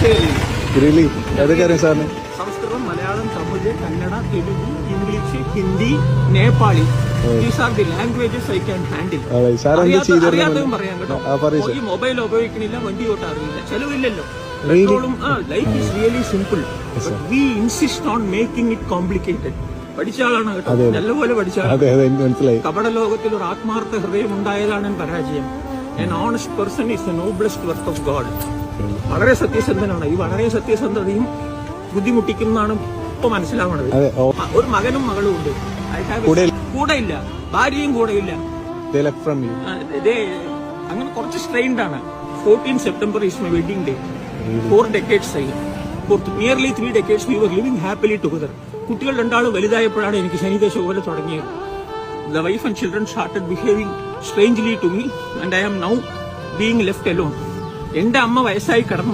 Really ഏതൊക്കെ അറിയാം സാറിന്? Samskritam, Malayalam, Tamil, Kannada, Telugu, English, Hindi, Nepali. These are the languages I can handle. അറിയാത്തതും പറയാം കേട്ടോ. ഈ മൊബൈൽ ഉപയോഗിക്കണില്ല, വണ്ടി ഓട്ടാറില്ല, ചെലവില്ലല്ലോ. പെട്രോളും life is really simple. We insist on making it complicated. പഠിച്ച ആളാണ് കേട്ടോ, നല്ലപോലെ പഠിച്ച ആളാണ്. കപട ലോകത്തിൽ ഒരു ആത്മാർത്ഥ ഹൃദയം ഉണ്ടായതാണ് പരാജയം. An honest person is the noblest work of God. വളരെ സത്യസന്ധനാണ്. ഈ വളരെ സത്യസന്ധതയും ബുദ്ധിമുട്ടിക്കുന്നതാണ് ഇപ്പൊ മനസ്സിലാവുന്നത്. ഒരു മകനും മകളും ഉണ്ട്, കൂടെ ഇല്ല, ഭാര്യയും കൂടെ ഇല്ല. അങ്ങനെ കുറച്ച് സ്ട്രെയിൻഡ് ആണ്. 14 September is my wedding day. 4 decades ആയി. For nearly 3 decades we were living happily together. കുട്ടികൾ രണ്ടാളും വലുതായപ്പോഴാണ് എനിക്ക് ശനിദശ പോലെ തുടങ്ങിയത്. The wife and children started behaving strangely to me and I am now being left alone. എന്റെ അമ്മ വയസ്സായി കടന്നു